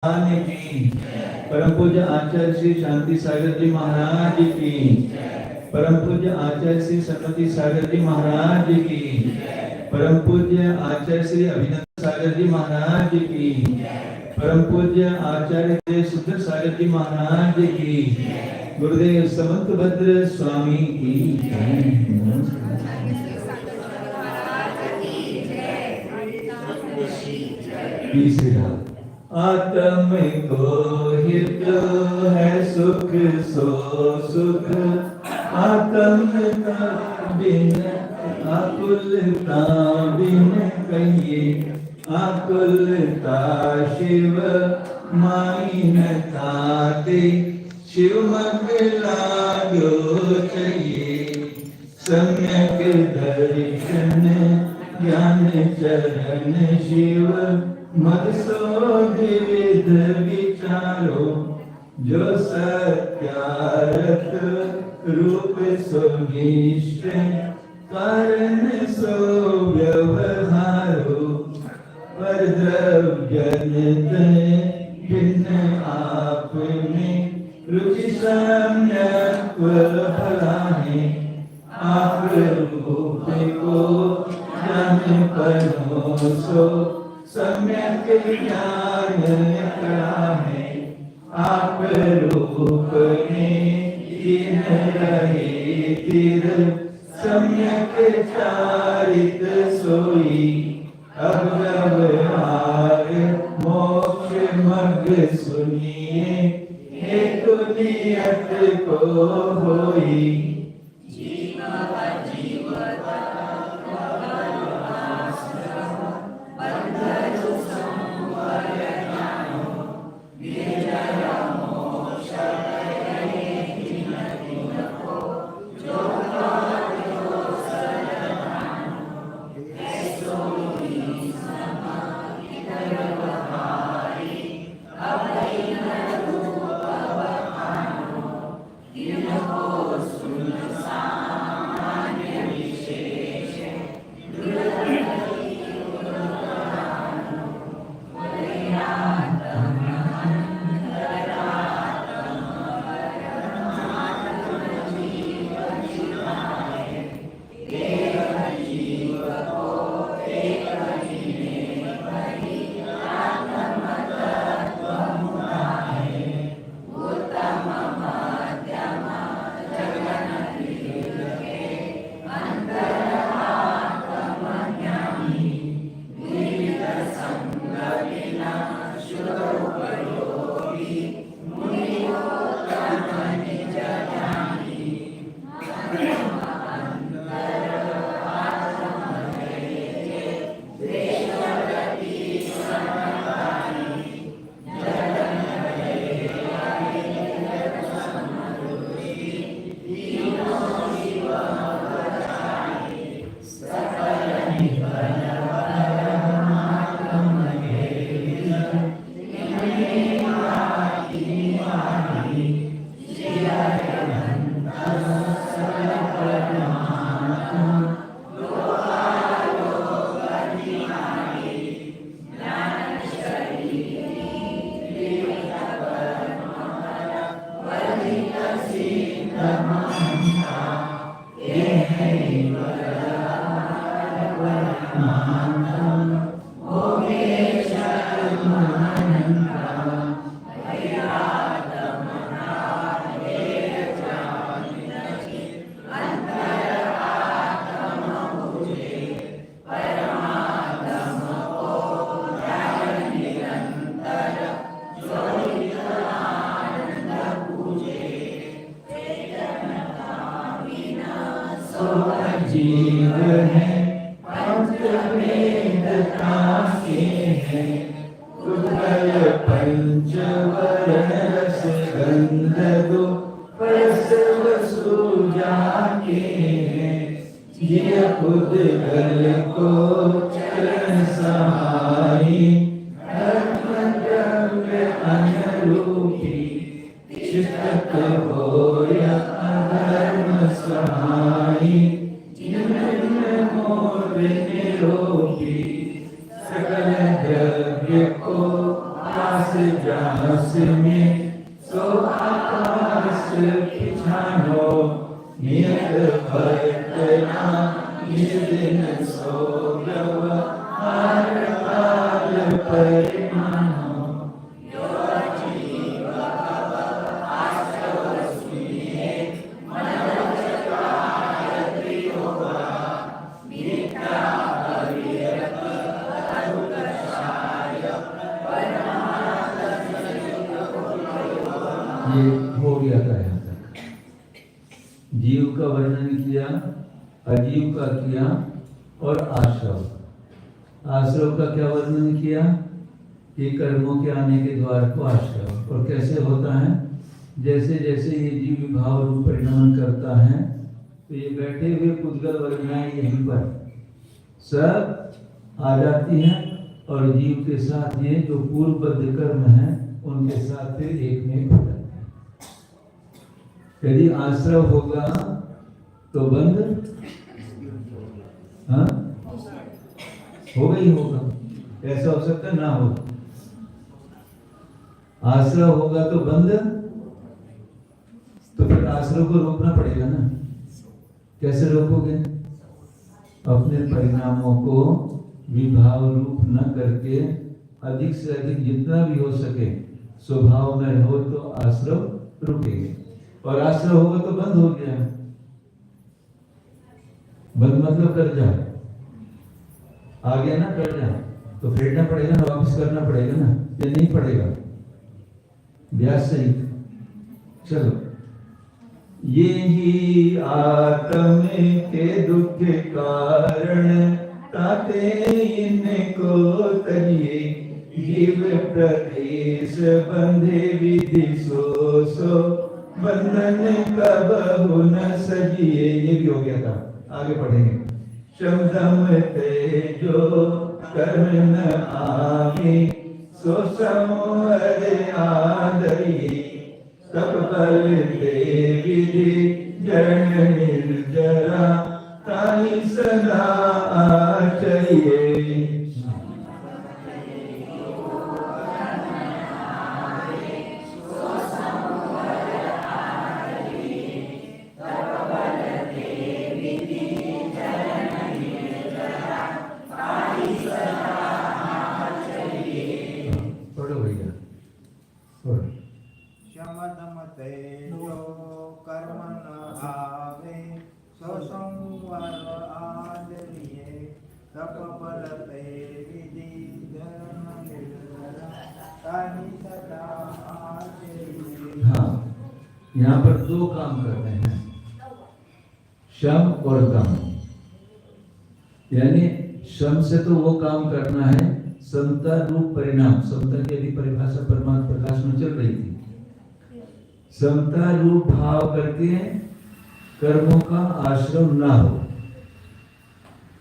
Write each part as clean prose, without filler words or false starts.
की परम पूज्य आचार्य श्री शांति सागर जी महाराज की परम पूज्य आचार्य श्री सरस्वती सागर जी महाराज की परम पूज्य आचार्य श्री अभिनंदन सागर जी महाराज की परम पूज्य आचार्य शुद्ध सागर जी महाराज की गुरुदेव समंत भद्र स्वामी की जय। आत्म को हित है सुख सो सुख आत्म का बिन आकुलता बिन कहिए आकुलता शिव माइनता दे शिव मग लागो चाहिए सम्यक दर्शन ज्ञान चरण शिव मदसोदिविध विचारो जो सत्यारत रूप सोनिष्ठ कारण सो व्यवहारो पर द्रव्यनित भिन्न आप में रुचि सम्यक फला है आप रूप को जान परो सो सम्यक ज्ञान करा है आप रूप में तीन रहे तीर सम्यक चारित सोई अब व्यवहार मोक्ष मग सुनिए एक नियत को होई जीव है पंचवेद काके है उदय पंचवरण रस गंध दो परसव सूजा के है ये खुद गल को चरण सहाई धर्म द्रव्य अनुरूपी चित्त हो या अधर्म सहाई निरोगी सकल द्रव्य को पास जा आकाश में सो आकाश पिछानो नियत भटना निज दिन सो व्यवहार काल परिमानो ये हो गया था यहाँ तक। जीव का वर्णन किया, अजीव का किया और आश्रव। आश्रव का क्या वर्णन किया कि कर्मों के आने के द्वार को आश्रव, और कैसे होता है, जैसे जैसे ये जीव विभाव रूप परिणाम करता है तो ये बैठे हुए पुद्गल वर्गनाएं यहीं पर सब आ जाती हैं और जीव के साथ ये जो पूर्वबद्ध कर्म है उनके साथ फिर एक में हो जाते हैं। यदि आश्रव होगा तो बंध हाँ होगा ही होगा, ऐसा हो सकता ना हो। आश्रव होगा तो बंध, तो फिर आश्रव को रोकना पड़ेगा ना। कैसे रोकोगे? अपने परिणामों को विभाव रूप न करके अधिक से अधिक जितना भी हो सके स्वभाव में रहो तो आश्रव रुकेंगे। और आश्रय होगा तो बंद हो गया। बंद मतलब कर्जा आ गया ना, कर्जा तो फेरना पड़ेगा ना, वापस करना पड़ेगा ना, या नहीं पड़ेगा ब्याज सहित। चलो, ये ही आत्म के दुख कारण ताते इनको तजिए जीव प्रदेश बंधे विधि सो बंधन कबहु न सजिए। ये भी हो गया था, आगे पढ़ेंगे। शब्दम तेजो कर्म न आगे सो समर आदरी तप बल दे विधि जन निर्जरा ताहि सदा आचरिए। हाँ, यहाँ पर दो काम करते हैं, शम और दम। यानी शम से तो वो काम करना है समता रूप परिणाम। समता की यदि परिभाषा परमात्मा प्रकाश में चल रही थी, समता रूप भाव करके कर्मों का आश्रम ना हो।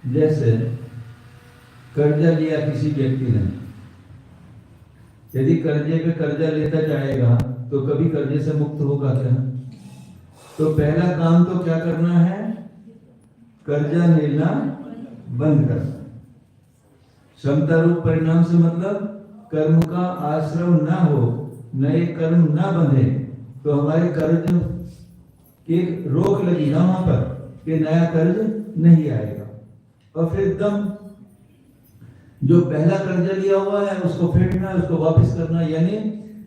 जैसे कर्जा लिया किसी व्यक्ति ने, यदि कर्जे पे कर्जा लेता जाएगा तो कभी कर्जे से मुक्त होगा क्या? तो पहला काम तो क्या करना है? कर्जा लेना बंद करना। समता रूप परिणाम से मतलब कर्म का आश्रम ना हो, नए कर्म ना बंधे, तो हमारे कर्ज की रोक लगी ना वहां पर कि नया कर्ज नहीं आएगा। और फिर दम, जो पहला कर्जा लिया हुआ है उसको फेंकना, उसको वापस करना, यानी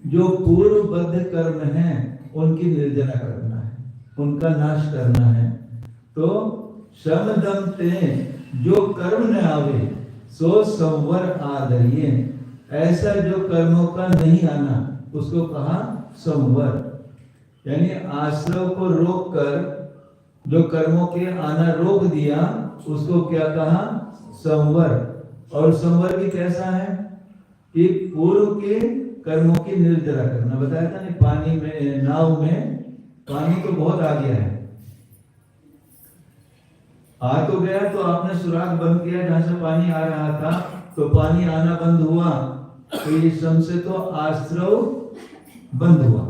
जो पूर्वबद्ध कर्म है उनकी निर्जना करना है, उनका नाश करना है। तो शम दम ते जो कर्म न आवे सो संवर आदरिये। ऐसा जो कर्मों का नहीं आना उसको कहा संवर। यानी आश्रव को रोक कर जो कर्मों के आना रोक दिया उसको क्या कहा? संवर। और संवर भी कैसा है कि पूर्व के कर्मों की निर्जरा करना। बताया था नहीं, पानी में, नाव में पानी तो बहुत आ गया है, आ तो गया, तो आपने सुराख बंद किया जहां से पानी आ रहा था, तो पानी आना बंद हुआ, तो ये शम से तो आश्रव बंद हुआ।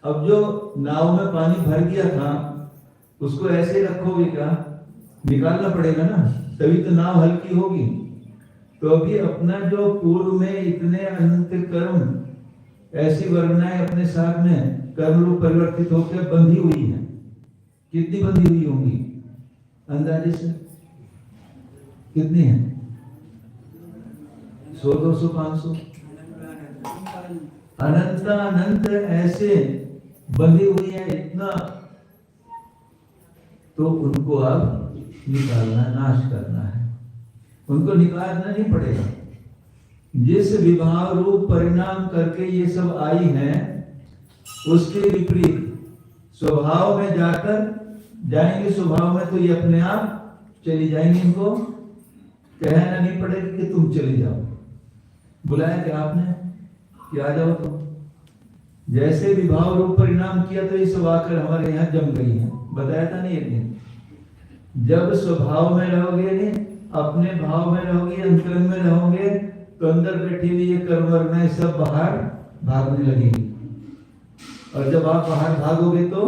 अब जो नाव में पानी भर गया था उसको ऐसे रखोगे क्या? निकालना पड़ेगा ना, तभी तो नाव हल्की होगी। तो अभी अपना जो पूर्व में इतने अनंत कर्म ऐसी वर्णाएं अपने साथ में कर्म रूप परिवर्तित होकर बंधी हुई हैं। कितनी बंधी हुई होंगी अंदाजे से? कितनी है? 100, 200, 500 अनंत ऐसे बंधी हुई है इतना। तो उनको अब निकालना, नाश करना है। उनको निकालना नहीं पड़ेगा। जिस विभाव रूप परिणाम करके ये सब आई हैं, उसके विपरीत स्वभाव में जाएंगे। स्वभाव में तो ये अपने आप चली जाएंगी। इनको कहना नहीं पड़ेगा कि तुम चली जाओ। बुलाया क्या आपने कि आ जाओ तुम? जैसे विभाव रूप परिणाम किया तो ये सब आकर हमारे यहाँ जम गई है। बताया था नहीं ये? जब स्वभाव में रहोगे, नहीं अपने भाव में रहोगे, अंतरंग में रहोगे, तो अंदर बैठी हुई ये कर्म वर्णाएं सब बाहर भागने लगेगी। और जब आप बाहर भागोगे तो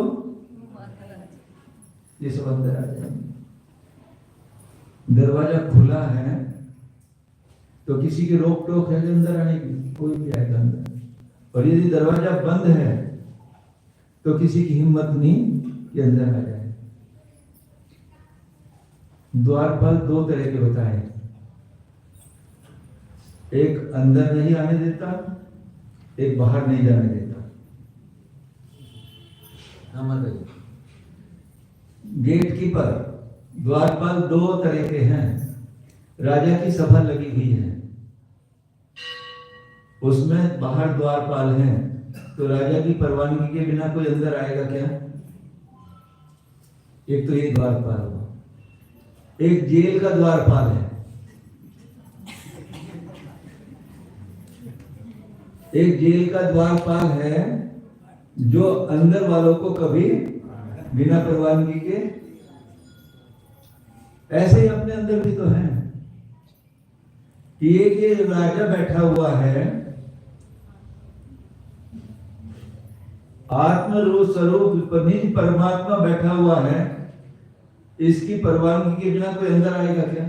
ये सब अंदर आ जाएंगे। दरवाजा खुला है तो किसी की रोक टोक है अंदर आने की? कोई भी आएगा अंदर। और यदि दरवाजा बंद है तो किसी की हिम्मत नहीं कि अंदर आ जाए। द्वारपाल 2 तरह के बताए। एक अंदर नहीं आने देता, एक बाहर नहीं जाने देता। गेट कीपर द्वारपाल 2 तरह के हैं। राजा की सभा लगी हुई है, उसमें बाहर द्वारपाल है, तो राजा की परवानगी के बिना कोई अंदर आएगा क्या? एक तो ये द्वारपाल हुआ। एक जेल का द्वारपाल है। एक जेल का द्वारपाल है जो अंदर वालों को कभी बिना परवानगी के, ऐसे ही अपने अंदर भी तो है कि एक ये राजा बैठा हुआ है, आत्म रूप स्वरूप निज परमात्मा बैठा हुआ है। इसकी परवानगी के बिना कोई अंदर आएगा क्या?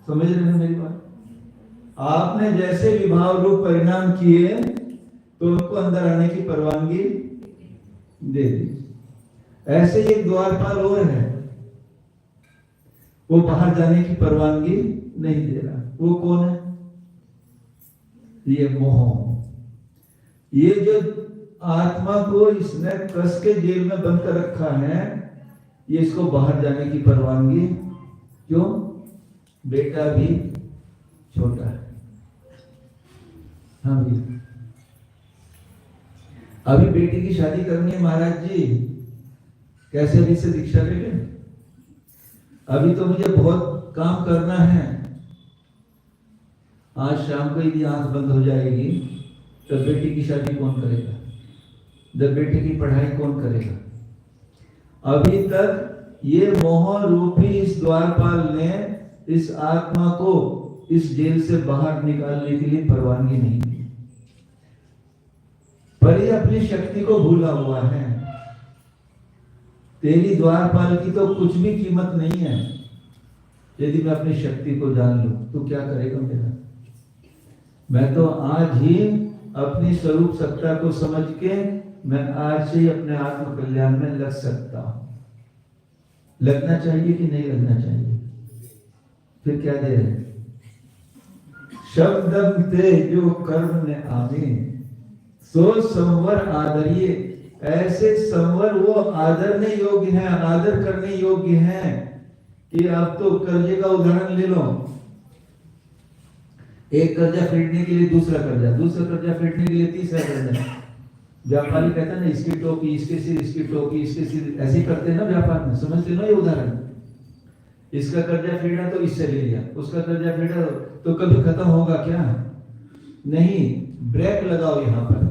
समझ रहे हैं मेरी बात? आपने जैसे विभाव रूप परिणाम किए तो उनको अंदर आने की परवानगी दे दी। ऐसे ही एक द्वारपाल और है, वो बाहर जाने की परवानगी नहीं दे रहा। वो कौन है? ये मोह। ये जो आत्मा को इसने कस के जेल में बंद कर रखा है, ये इसको बाहर जाने की परवानगी क्यों? बेटा भी छोटा है। हाँ भी अभी बेटी की शादी करनी है महाराज जी, कैसे अभी से दीक्षा ले लें? अभी तो मुझे बहुत काम करना है। आज शाम को यदि आंख बंद हो जाएगी तो बेटी की शादी कौन करेगा? जब बेटे की पढ़ाई कौन करेगा? अभी तक ये मोह रूपी इस द्वारपाल ने इस आत्मा को इस जेल से बाहर निकालने के लिए परवानगी नहीं दी। पर ये अपनी शक्ति को भूला हुआ है। तेरी द्वारपाल की तो कुछ भी कीमत नहीं है। यदि मैं अपनी शक्ति को जान लूं तो क्या करेगा मेरा? मैं तो आज ही अपनी स्वरूप सत्ता को समझ के मैं आज से ही अपने आत्म कल्याण में लग सकता हूं। लगना चाहिए कि नहीं लगना चाहिए? फिर क्या दे रहे? शब्दम ते जो कर्म ने आवे सो संवर आदरिये। ऐसे संवर वो आदरने योग्य है, आदर करने योग्य है कि आप तो कर्जे का उदाहरण ले लो। एक कर्जा फेंटने के लिए दूसरा कर्जा, दूसरा कर्जा फेंटने के लिए तीसरा कर्जा। व्यापारी कहता है ना, इसकी टोपी इसके सिर, इसकी टोपी इसके सिर, ऐसे करते हैं ना व्यापार में। समझते ना ये उदाहरण? इसका कर्जा फेंटा तो इससे ले लिया, उसका कर्जा फेंटा तो कभी खत्म होगा क्या? नहीं। ब्रेक लगाओ यहाँ पर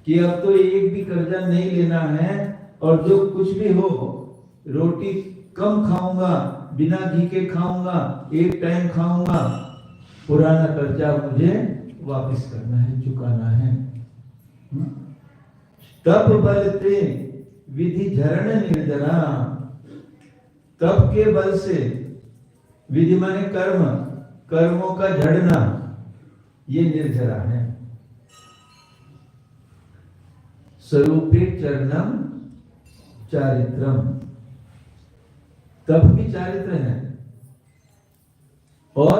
कि अब तो एक भी कर्जा नहीं लेना है, और जो कुछ भी हो, रोटी कम खाऊंगा, बिना घी के खाऊंगा, एक टाइम खाऊंगा, पुराना कर्जा मुझे वापस करना है, चुकाना है। तप बलते विधि झरण निर्जरा। तप के बल से, विधि माने कर्म, कर्मों का झड़ना, ये निर्जरा है। स्वरूपे चरणम चारित्रम। तप भी चारित्र है और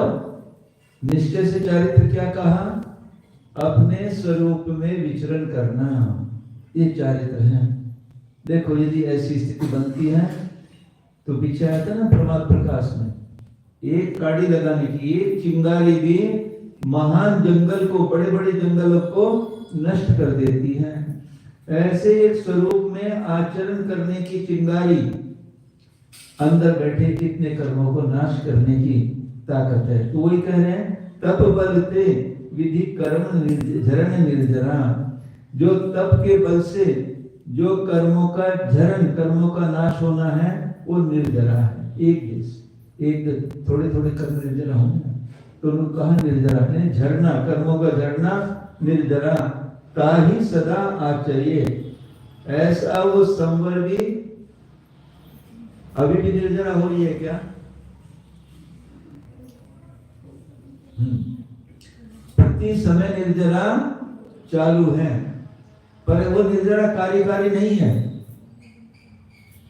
निश्चय से चारित्र क्या कहा? अपने स्वरूप में विचरण करना, ये चारित्र है। देखो यदि ऐसी स्थिति बनती है तो पीछे आया था ना प्रमाद प्रकाश में, एक काड़ी लगाने की, एक चिंगारी भी महान जंगल को, बड़े बड़े जंगलों को नष्ट कर देती है। ऐसे एक स्वरूप में आचरण करने की चिंगारी अंदर बैठे कितने कर्मों को नाश करने की ताकत है। तो वही कह रहे हैं तप बलते विधि कर्म झरण निर्जरा। जो तप के बल से जो कर्मों का झरण, कर्मों का नाश होना है, वो निर्जरा है। एक थोड़े थोड़े कर्म निर्जरा होंगे तो उनको कहा निर्जरा है, झरना, कर्मों का झरना निर्जरा। ताही सदा आचर्य, ऐसा वो संवर भी अभी भी निर्जरा हो रही है क्या? प्रति समय निर्जरा चालू है, पर वो निर्जरा कार्यकारी नहीं है,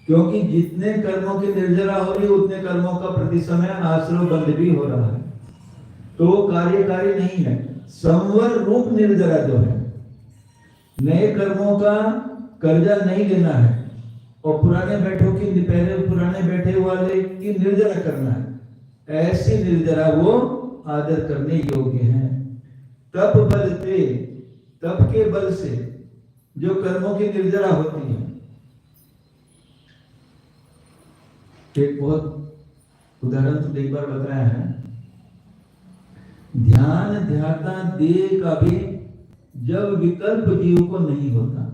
क्योंकि जितने कर्मों की निर्जरा हो रही है उतने कर्मों का प्रति समय आश्रय बंद भी हो रहा है, तो वो कार्यकारी नहीं है। संवर रूप निर्जरा जो है, नए कर्मों का कर्जा नहीं लेना है और पुराने बैठों की, पहले पुराने बैठे वाले की निर्जरा करना है, ऐसी निर्जरा वो आदर करने योग्य है। तप बलते, तप के बल से जो कर्मों की निर्जरा होती है। एक बहुत उदाहरण तो एक बार बताया है, ध्यान ध्याता देह का भी जब विकल्प जीव को नहीं होता।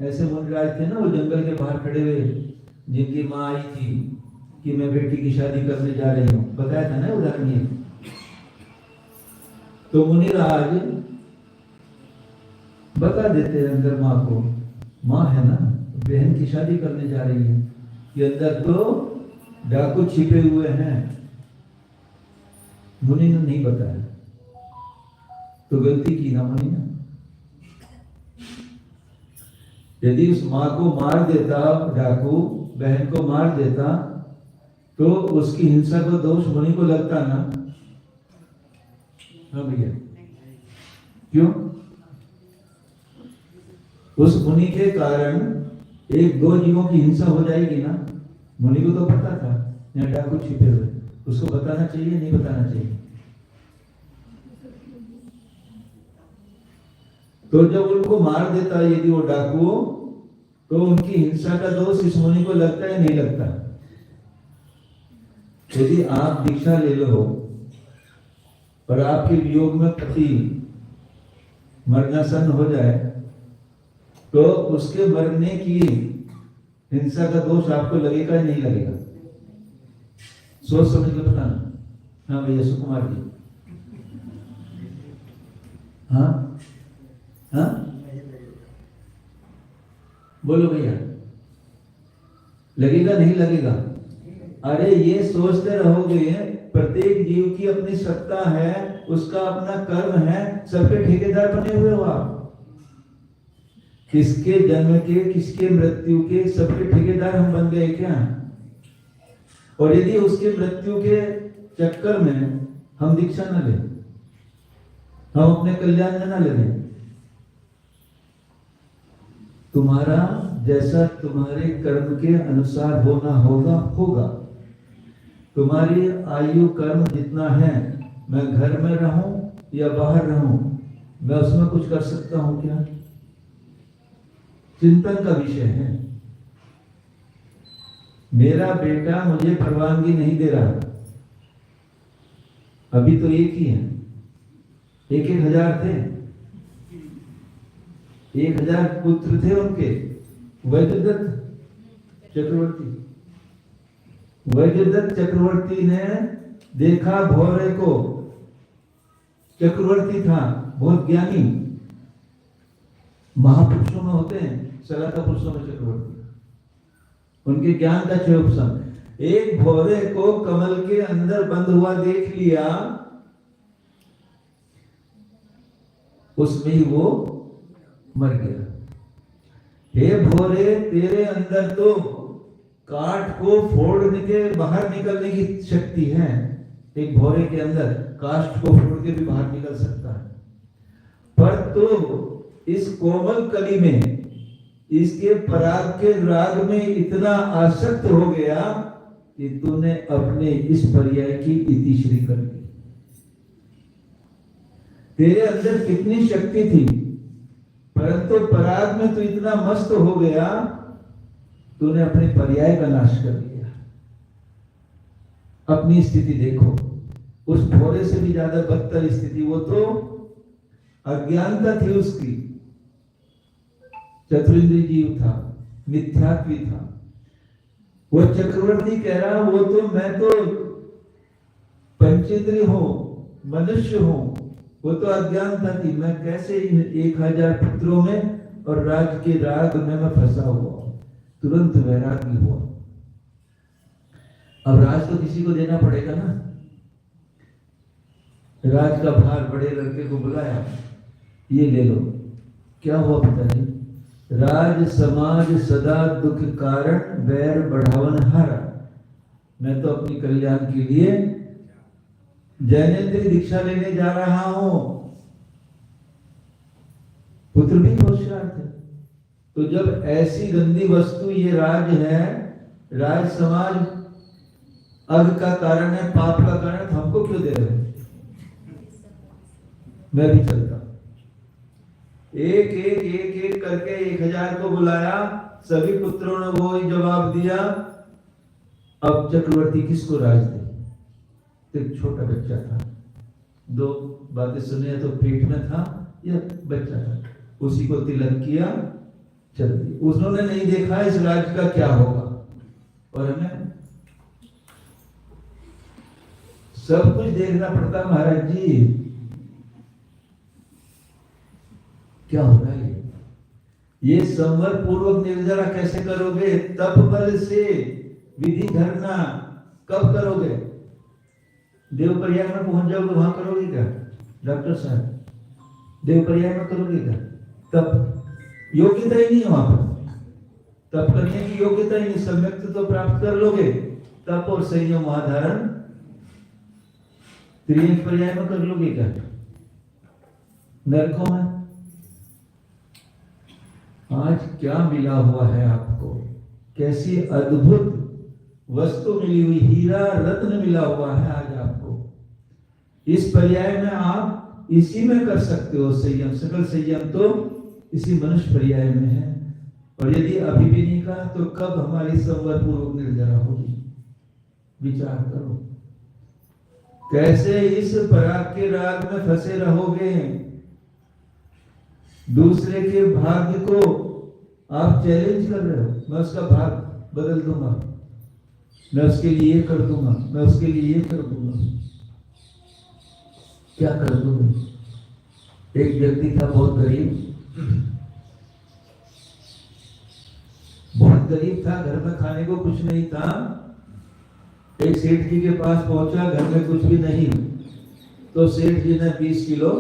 ऐसे मुनिराज थे ना, वो जंगल के बाहर खड़े हुए, जिनकी माँ आई थी कि मैं बेटी की शादी करने जा रही हूँ, बताया था ना उदाहरण ये। तो मुनिराज बता देते हैं अंदर माँ को, माँ है ना, बहन की शादी करने जा रही है, ये अंदर तो डाकू छिपे हुए हैं। मुनि ने नहीं बताया तो गलती की ना मुनि ने। यदि उस माँ को मार देता डाकू, बहन को मार देता, तो उसकी हिंसा को दोष मुनि को लगता ना? हाँ भैया, क्यों? उस मुनि के कारण एक दो जीवों की हिंसा हो जाएगी ना। मुनि को तो पता था यहाँ डाकू छिपे हुए, उसको बताना चाहिए नहीं बताना चाहिए? तो जब उनको मार देता यदि वो डाकू, तो उनकी हिंसा का दोष इस मुनि को लगता है नहीं लगता? यदि आप दीक्षा ले लो और आपके वियोग में पति मरनासन हो जाए, तो उसके मरने की हिंसा का दोष आपको लगेगा या नहीं लगेगा? सोच समझ के बताना। हाँ भैया सुकुमार जी, हाँ हाँ बोलो भैया, लगेगा नहीं लगेगा? अरे ये सोचते रहोगे, प्रत्येक जीव की अपनी सत्ता है, उसका अपना कर्म है, सबके ठेकेदार बने हुए हो आप। किसके जन्म के, किसके मृत्यु के, सबके ठेकेदार हम बन गए क्या? और यदि उसके मृत्यु के चक्कर में हम दीक्षा न लें, हम अपने कल्याण में न लगे, तुम्हारा जैसा तुम्हारे कर्म के अनुसार होना होगा होगा। तुम्हारी आयु कर्म जितना है, मैं घर में रहूं या बाहर रहूं, मैं उसमें कुछ कर सकता हूं क्या? चिंतन का विषय है। मेरा बेटा मुझे परवानगी नहीं दे रहा, अभी तो एक ही है, 1,000 थे, 1,000 पुत्र थे उनके। वैद्यदत्त चक्रवर्ती ने देखा भौरे को, चक्रवर्ती था, बहुत ज्ञानी, महापुरुषों में होते हैं, सलाहकार पुरुषों में चक्रवर्ती, उनके ज्ञान का क्षयोपम। एक भौरे को कमल के अंदर बंद हुआ देख लिया, उसमें ही वो मर गया। हे भोरे, तेरे अंदर तो काठ को फोड़ने के बाहर निकलने की शक्ति है। एक भोरे के अंदर काष्ठ को फोड़ के भी बाहर निकल सकता है, पर तो इस कोमल कली में, इसके पराग के राग में इतना आसक्त हो गया कि तूने अपने इस पर्याय की इतिश्री कर दी। तेरे अंदर कितनी शक्ति थी, परंतु पराग में तू इतना मस्त हो गया, तूने अपने पर्याय का नाश कर दिया। अपनी स्थिति देखो, उस भोरे से भी ज्यादा बदतर स्थिति। वो तो अज्ञानता थी उसकी, चतुरिंद्रिय जीव था, मिथ्यात्वी था। वो चक्रवर्ती कह रहा, वो तो मैं तो पंचेंद्रिय हूं, मनुष्य हूं। वो तो अज्ञानता थी, मैं कैसे इन 1000 पुत्रों में और राज के राग में मैं फंसा हुआ। तुरंत वैराग्य हुआ। अब राज तो किसी को देना पड़ेगा ना। राज का भार बड़े लड़के को बुलाया, ये ले लो। क्या हुआ पिताजी? राज समाज सदा दुख कारण, बैर बढ़ावन हारा। मैं तो अपनी कल्याण के लिए जैनेन्द्र दीक्षा लेने जा रहा हूं। पुत्र भी होशियार थे। तो जब ऐसी गंदी वस्तु ये राज है, राज समाज अग का कारण है, पाप का कारण है, तो हमको क्यों दे रहे हो? मैं भी चलता। एक करके 1000 को बुलाया, सभी पुत्रों ने वो ही जवाब दिया। अब चक्रवर्ती किसको राज दे? एक छोटा बच्चा था, 2 बातें सुने, तो पेट में था या बच्चा था, उसी को तिलक किया, चल दी। उन्होंने नहीं देखा इस राज का क्या होगा। और हमें सब कुछ देखना पड़ता। महाराज जी क्या हो रहा है? ये संवर पूर्वक निर्जरा कैसे करोगे? तप बल से विधि धरना कब करोगे? देवप्रयाग में पहुंच जाओगे, वहां करोगे क्या डॉक्टर साहब? देवप्रयाग में करोगे क्या? तब योग्यता ही नहीं है वहां पर। तब करने की योग्यता ही नहीं। सम्यक तो प्राप्त कर लोगे, तप और संयम वहां धारण त्रियंग पर्याय में कर लोगे क्या? नरकों में। आज क्या मिला हुआ है आपको? कैसी अद्भुत वस्तु मिली हुई, हीरा रत्न मिला हुआ है आज आपको। इस पर्याय में आप इसी में कर सकते हो संयम। सकल संयम तो इसी मनुष्य पर्याय में है। और यदि अभी भी नहीं कहा तो कब हमारी संवर पूर्वक निर्जरा होगी? विचार करो। कैसे इस पराग के राग में फंसे रहोगे? दूसरे के भाग्य को आप चैलेंज कर रहे हो। मैं उसका भाग बदल दूंगा, मैं उसके लिए ये कर दूंगा, मैं उसके लिए ये कर दूंगा। क्या कर दूंगा? एक व्यक्ति था बहुत गरीब, बहुत गरीब था, घर में खाने को कुछ नहीं था। एक सेठ जी के पास पहुंचा, घर में कुछ भी नहीं। तो सेठ जी ने 20 किलो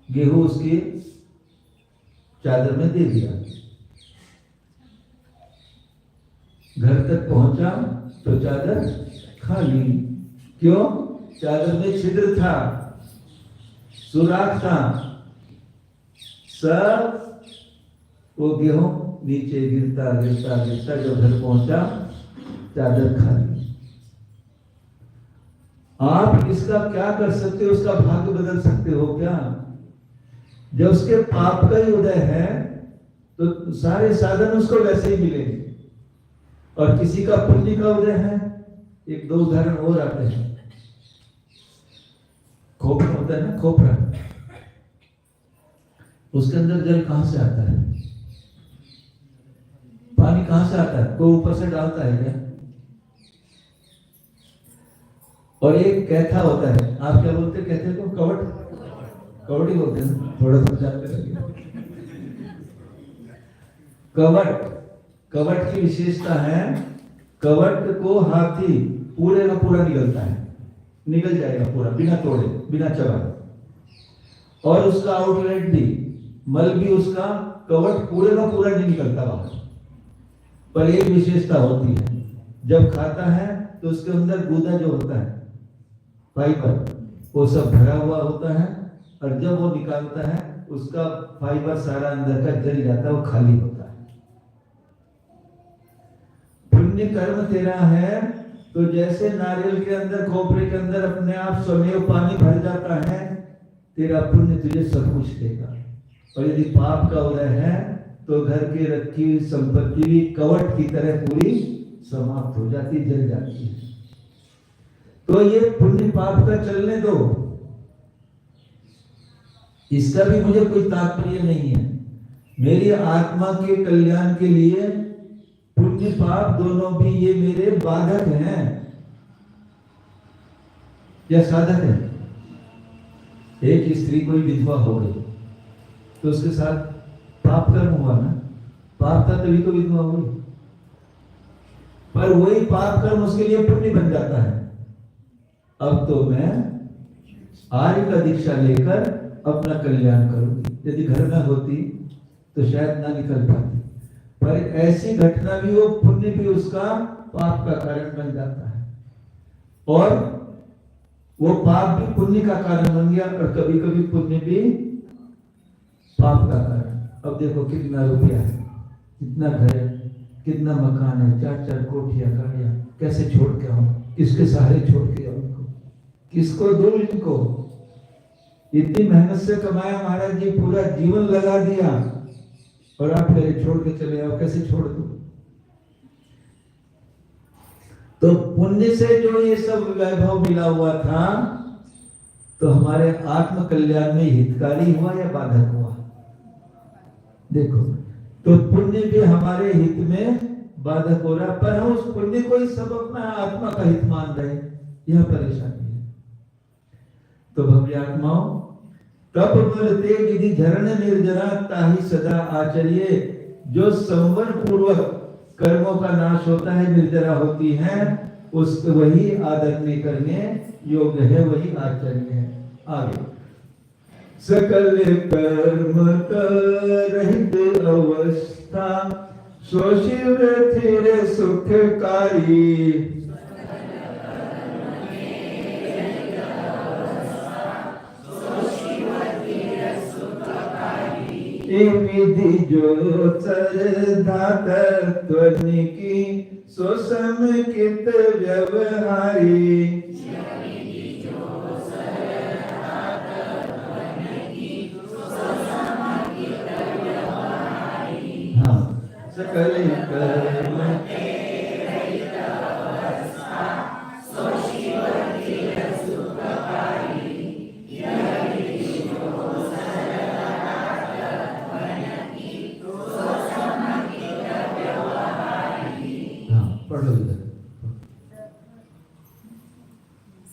गेहूं उसकी चादर में दे दिया। घर तक पहुंचा तो चादर खाली। क्यों? चादर में छिद्र था, सुराख था। सब वो गेहूं नीचे गिरता गिरता गिरता जब घर पहुंचा, चादर खाली। आप इसका क्या कर सकते हो? उसका भाग्य बदल सकते हो क्या? जब उसके पाप का ही उदय है तो सारे साधन उसको वैसे ही मिलेंगे। और किसी का पुण्य का उदय है। 1-2 उदाहरण और आते हैं। खोपरा होता है ना, खोपरा, उसके अंदर जल कहां से आता है? पानी कहां से आता है? कोई ऊपर से डालता है क्या? और एक कैथा होता है, आप क्या बोलते? कहते को कवट, कवट ही बोलते हैं। थोड़ा समझाते रहिए। कवट, कवट की विशेषता है, कवट को हाथी पूरे का पूरा निगलता है, निकल जाएगा पूरा बिना तोड़े, बिना चबाए। और उसका आउटलेट भी मल भी उसका कवच पूरे का पूरा नहीं निकलता बाहर, पर एक विशेषता होती है, जब खाता है तो उसके अंदर गूदा जो होता है फाइबर, वो सब भरा हुआ होता है, और जब वो निकालता है उसका फाइबर सारा अंदर का जल जाता है, वो खाली होता है। पुण्य कर्म तेरा है तो जैसे नारियल के अंदर, खोपरे के अंदर अपने आप स्वमेव पानी भर जाता है, तेरा पुण्य तुझे सब कुछ देगा। और यदि पाप का उदय है तो घर के रखी हुई संपत्ति भी कवट की तरह पूरी समाप्त हो जाती, जल जाती है। तो ये पुण्य पाप का चलने दो, इसका भी मुझे कोई तात्पर्य नहीं है। मेरी आत्मा के कल्याण के लिए पुण्य पाप दोनों भी ये मेरे बाधक हैं या साधक है। एक स्त्री कोई विधवा हो गई तो उसके साथ पाप कर्म हुआ ना, पाप था तभी तो विधवा हुई, पर वही पाप कर्म उसके लिए पुण्य बन जाता है। अब तो मैं आर्य का दीक्षा लेकर अपना कल्याण करूंगी। यदि घर में होती तो शायद ना निकल पाती, पर ऐसी घटना भी हो, पुण्य भी उसका पाप का कारण बन जाता है, और वो पाप भी पुण्य का कारण बन गया, और कभी कभी पुण्य भी पाप का कारण। अब देखो कितना रुपया है, कितना घर है, कितना मकान है, 4-4 कोठियां, गाड़ियां, कैसे छोड़ के आऊं, किसके सहारे छोड़ के आऊं इनको, किसको दूं इनको। इतनी मेहनत से कमाया महाराज जी, पूरा जीवन लगा दिया, और आप मेरे छोड़ के चले आओ, कैसे छोड़ दूं। तो पुण्य से जो ये सब वैभव मिला हुआ था, तो हमारे आत्म कल्याण में हितकारी हुआ या बाधक हुआ? देखो, तो पुण्य भी हमारे हित में बाधक हो रहा, पर हम उस पुण्य को ही सब अपना आत्मा का हित मान रहे, यह परेशानी है। तो भव्य आत्माओं, तप बलते विधि झरण निर्जरा ताहि सदा आचर्य। जो संवर पूर्वक कर्मों का नाश होता है, निर्जरा होती है, उसको वही आदरणीय करने योग्य है, वही आचर्य है। आगे, सकल कर्म रहित अवस्था सो शिव थिर सुखकारी। विधि जो श्रद्धा तत्व की सो समुचित व्यवहारी। हाँ, सकल कर्म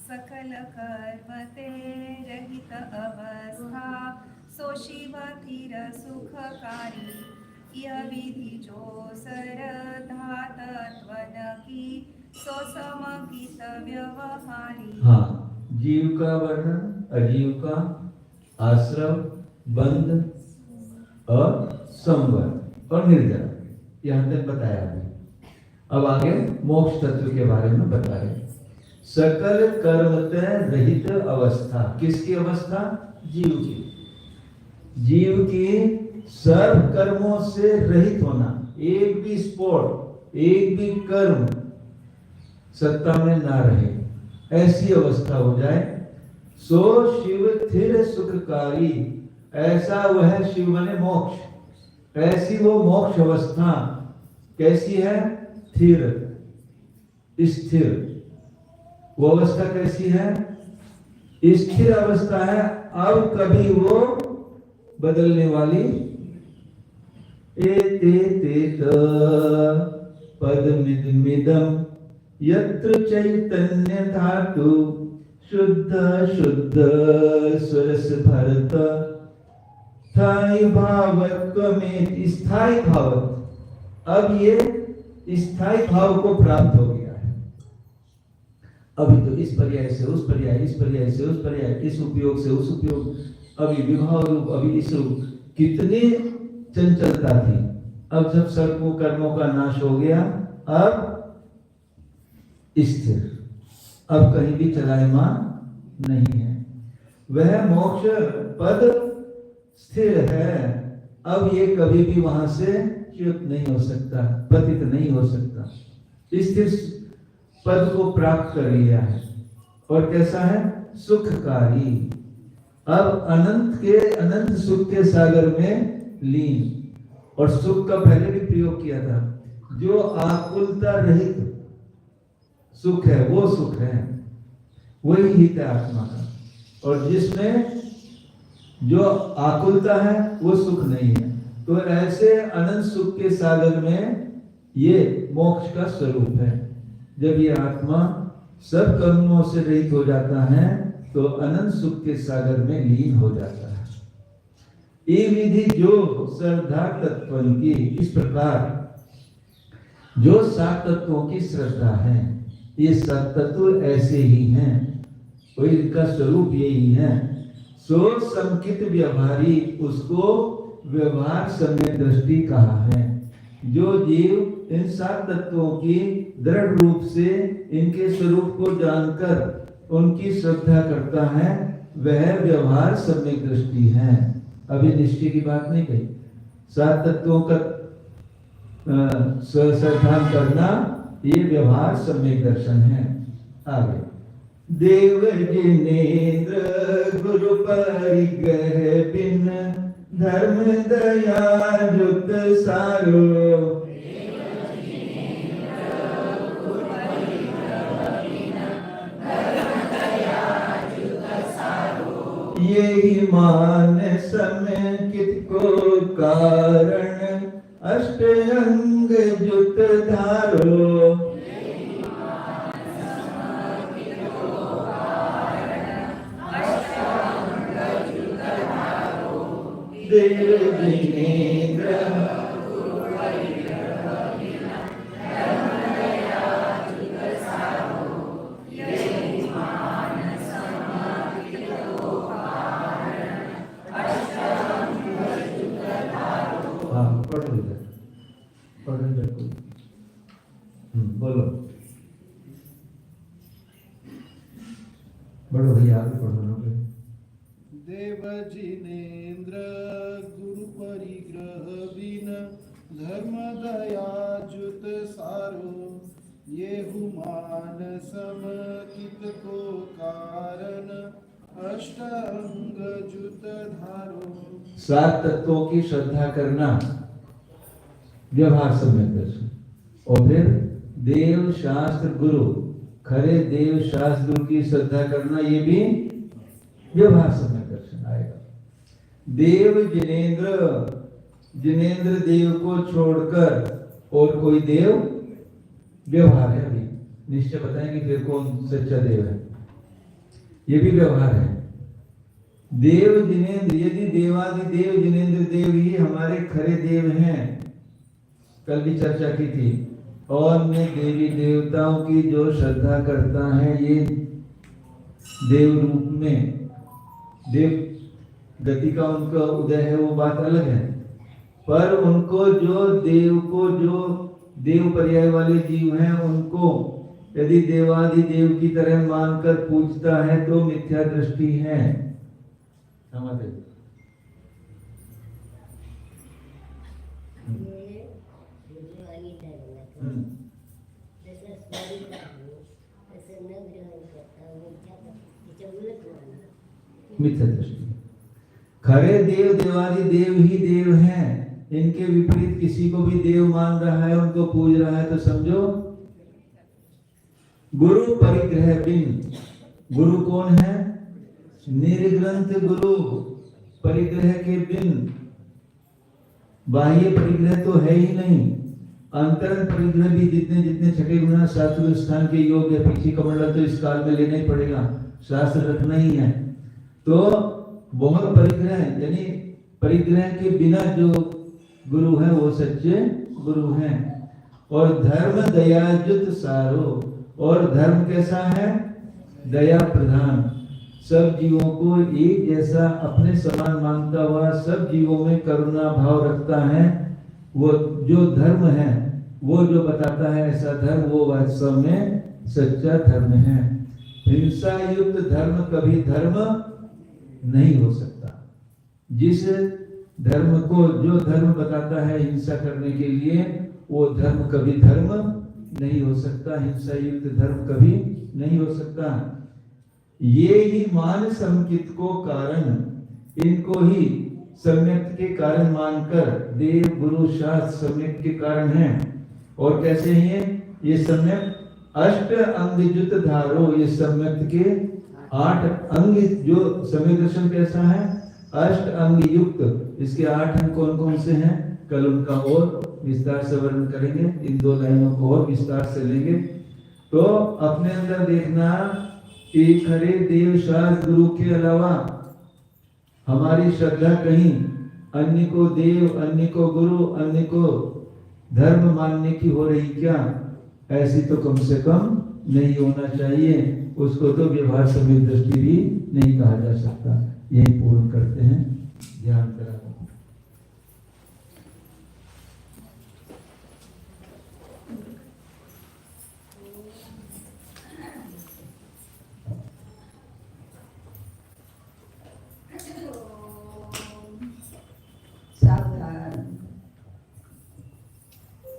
सकल कर्म ते रहित अवस्था सो शिव धीर सुखकारी। यह विधि जो श्रद्धा तत्वन की सो समगित व्यवहारी। हाँ, जीव का वर्णन, अजीव का, आश्रम, बंध और संवर और निर्जरा, यहाँ तक बताया अभी। अब आगे मोक्ष तत्व के बारे में बता रहे। सकल कर्मते रहित अवस्था, किसकी अवस्था? जीव की। जीव की सर्व कर्मों से रहित होना, एक भी स्पोर्ट, एक भी कर्म सत्ता में ना रहे, ऐसी अवस्था हो जाए। सो शिव थिर सुखकारी, ऐसा वह शिव माने मोक्ष, ऐसी वो मोक्ष अवस्था कैसी है? थिर, स्थिर। वो अवस्था कैसी है? स्थिर अवस्था है, अब कभी वो बदलने वाली। एते पदमिदं यत्र चैतन्य धातु शुद्ध शुद्ध सुरस भरत स्थायी भावत्व में स्थायी भावत्व। अब ये स्थायी भाव को प्राप्त हो गया है। अभी तो इस पर्याय से उस पर्याय, इस पर्याय से उस पर्याय, इस उपयोग से उस उपयोग, अभी विवाह रूप, अभी इस रूप, कितनी चंचलता थी। अब जब सर्वों कर्मों का नाश हो गया, अब स्थिर, अब कहीं भी चलायमान नहीं है। वह मोक्ष पद स्थिर है, अब ये कभी भी वहां से च्युत नहीं हो सकता, पतित नहीं हो सकता। स्थिर पद को प्राप्त कर लिया है। और कैसा है? सुखकारी। अब अनंत सुख के सागर में लीन। और सुख का पहले भी प्रयोग किया था। जो आकुलता रहित सुख है वो सुख है, वही हित है आत्मा का। और जिसमें जो आकुलता है वो सुख नहीं है। तो ऐसे अनंत सुख के सागर में ये मोक्ष का स्वरूप है। जब ये आत्मा सब कर्मों से रहित हो जाता है तो अनंत सुख के सागर में लीन हो जाता है। ये विधि जो श्रद्धा तत्व की, इस प्रकार जो 7 तत्वों की श्रद्धा है, ये 7 तत्व ऐसे ही हैं, और इनका स्वरूप यही है। सो समकित व्यवहारी, उसको व्यवहार सम्यक दृष्टि कहा है। जो जीव इन 7 तत्वों की दृढ़ रूप से इनके स्वरूप को जानकर उनकी श्रद्धा करता है, वह व्यवहार सम्यक दृष्टि है। अभी निष्ठा की बात नहीं कही। 7 तत्वों का श्रद्धा करना ये व्यवहार सम्यक दर्शन है। आगे देव जिनेन्द्र गुरु परिग्रह बिन धर्म दया जुत सारो। यही मान समेकित को कारण अष्ट अंग जुत धारो। देव जिनेन्द्र बोलो, बड़ो भैया आगे पढ़ो ना। देव जिनेन्द्र गुरु परिग्रह बिन धर्म दया जुत सारो। ये हुमान समकित को कारण अष्ट अंग जुत धारो। 7 तत्वों की श्रद्धा करना व्यवहार सम्यक दर्शन। और फिर देव शास्त्र गुरु, खरे देव शास्त्र गुरु की श्रद्धा करना, ये भी व्यवहार सम्यक दर्शन आएगा। देव जिनेन्द्र, जिनेन्द्र देव को छोड़कर और कोई देव व्यवहार है। अभी निश्चय बताएंगे फिर कौन सच्चा देव है, ये भी व्यवहार है। देव जिनेन्द्र, यदि देवादि देव जिनेन्द्र देव ही हमारे खरे देव हैं, कल भी चर्चा की थी। और मैं देवी देवताओं की जो श्रद्धा करता है, ये देव रूप में देव गति का उनका उदय है, वो बात अलग है। पर उनको जो देव पर्याय वाले जीव हैं, उनको यदि देवादि देव की तरह मानकर पूजता है तो मिथ्या दृष्टि है। हमारे मिथ्या दृष्टि। खरे देव देवादि देव ही देव हैं, इनके विपरीत किसी को भी देव मान रहा है, उनको पूज रहा है, तो समझो गुरु परिग्रह बिन। गुरु कौन है? निर्ग्रंथ गुरु। परिग्रह के बिन, बाह्य परिग्रह तो है ही नहीं, अंतरंग परिग्रह भी जितने जितने छठे गुना शास्त्र स्थान के योग है, पीछे कमंडल तो इस काल में लेना ही पड़ेगा, शास्त्र रखना ही है। तो बहुत परिग्रह, यानी परिग्रह के बिना जो गुरु है वो सच्चे गुरु हैं। और धर्म दयाजुत सारो, और धर्म कैसा है? दया प्रधान। सब जीवों को एक जैसा अपने समान मानता हुआ सब जीवों में करुणा भाव रखता है, वो जो धर्म है, वो जो बताता है ऐसा धर्म, वो वास्तव में सच्चा धर्म है। हिंसा युक्त धर्म कभी धर्म नहीं हो सकता। जिस धर्म को, जो धर्म बताता है हिंसा करने के लिए, वो धर्म कभी धर्म नहीं हो सकता। हिंसा युक्त धर्म कभी नहीं हो सकता। ये ही मान संकित को कारण, इनको ही सम्यक के कारण मानकर देव गुरु शास्त्र सम्यक के कारण हैं। और कैसे हैं ये सम्यक? अष्ट अंग युत धारो, ये सम्यक के 8 अंग, जो सम्यक दर्शन कैसा है? अष्ट अंग युक्त। इसके 8 अंग कौन कौन से हैं? कल उनका और विस्तार से वर्णन करेंगे, इन 2 लाइनों को और विस्तार से लेंगे। तो अपने अंदर देखना कि खरे देव शास्त्र गुरु के अलावा हमारी श्रद्धा कहीं अन्य को देव, अन्य को गुरु, अन्य को धर्म मानने की हो रही क्या? ऐसी तो कम से कम नहीं होना चाहिए। उसको तो व्यवहार समेत दृष्टि भी नहीं कहा जा सकता। यही पूर्ण करते हैं। ध्यान करा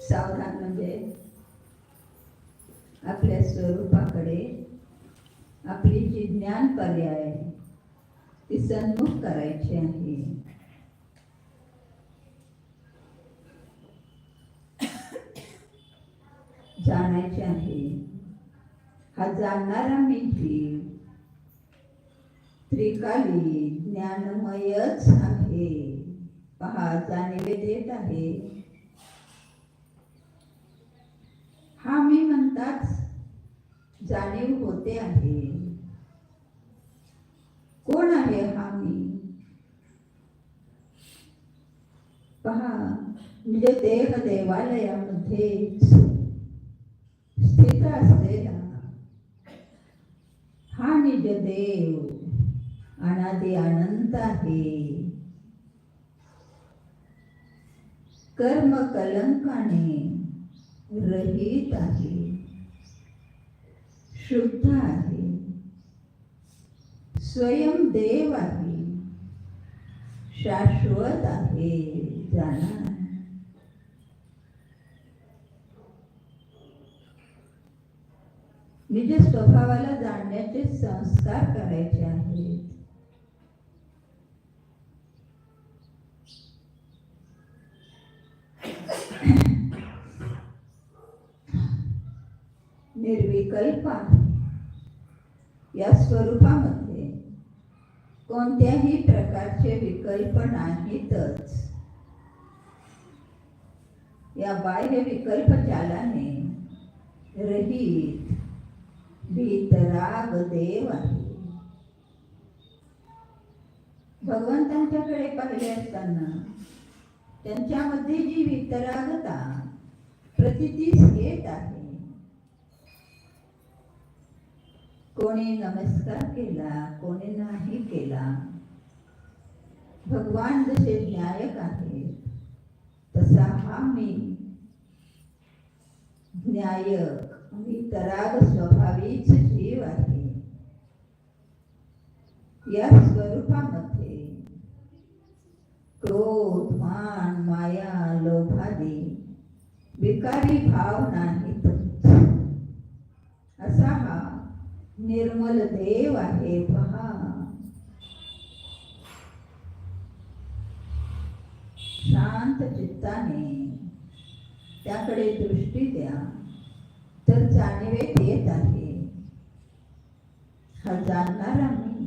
सावधान म्हणजे आपल्या स्वरूपाकडे आपली जी ज्ञान पर्याय ती सन्मुख करायची आहे। जाणायचे आहे। हा जाणणारा मी जीव त्रिकाली ज्ञानमयच आहे। पहा, जाणीवे देत आहे। हा मी म्हणताच जाणीव होते आहे। कोण आहे हा मी? पहा, म्हणजे देह देवालयामध्ये स्थित असलेला हा निज देव अनादि अनंत आहे। कर्म कलंकाने रहित आहे, शुद्ध आहे, स्वयं देव आहे, शाश्वत आहे। जाणा, निज स्वभावाला जाणण्याचे संस्कार करायचे आहेत। निर्विकल्प या स्वरूपामध्ये कोणत्याही प्रकारचे विकल्प नाहीतच। या बाह्य विकल्प जालाने रहित भीतराग देव आहे। भगवंतांच्याकडे पाहिले असताना त्यांच्यामध्ये जी वितरागता प्रतितीस येत आहे। कोणी नमस्कार केला, कोणी नाही केला, भगवान जसे न्यायक आहेत तसा हा मी न्यायक वितराग स्वभावीच जीव आहे। या स्वरूपामध्ये क्रोध, मान, माया, लोभादी विकारी भाव नाहीत। असा हा निर्मल देव आहे। पहा, शांत चित्ताने त्याकडे दृष्टी द्या तर जाणीवेत येत आहे। हा जाणणारा मी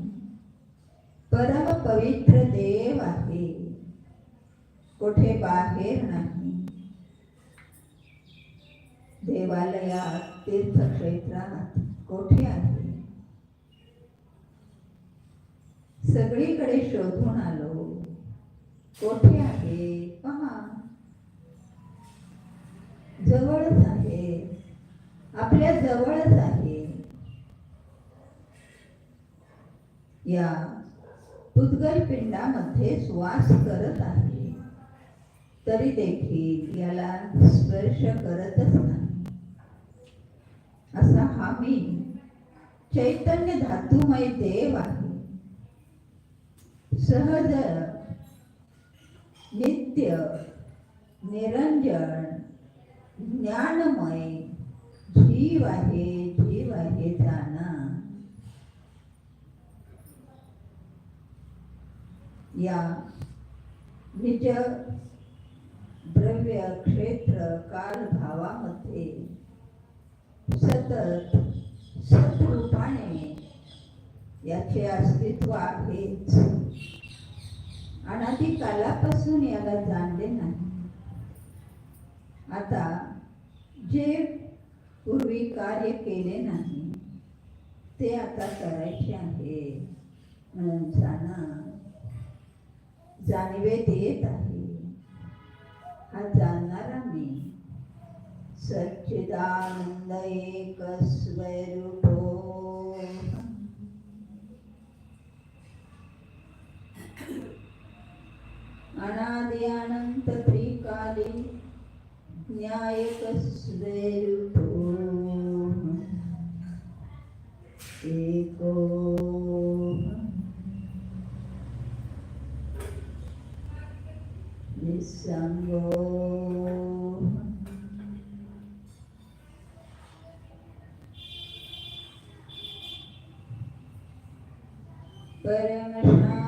परम पवित्र देव आहे, कुठे बाहेर नाही। देवालयात, तीर्थक्षेत्रात कोठे आहे? सगळीकडे शोधून आलो, कोठे आहे? पहा, जवळच आहे, आपल्या जवळच आहे। या पुद्गल पिंडामध्ये श्वास करत आहे, तरी देखील याला स्पर्श करतच नाही. असा हा मी चैतन्य धातुमय देव आहे. सहज नित्य निरंजन ज्ञानमय जीव आहे जाणा. या निज द्रव्य क्षेत्र काल भावामध्ये सतत सद्रूपाने याचे अस्तित्व आहेच. अनादी कालापासून याला जाणले नाही. आता जे पूर्वी कार्य केले नाही ते आता करायचे आहे म्हणून जाणीवेत येत आहे. हा जाणणारा मी सच्चिदानंद एक स्वरूपो. अनादि अनंत त्रिकाली न्यायक स्वरूपो एको निसंगो परम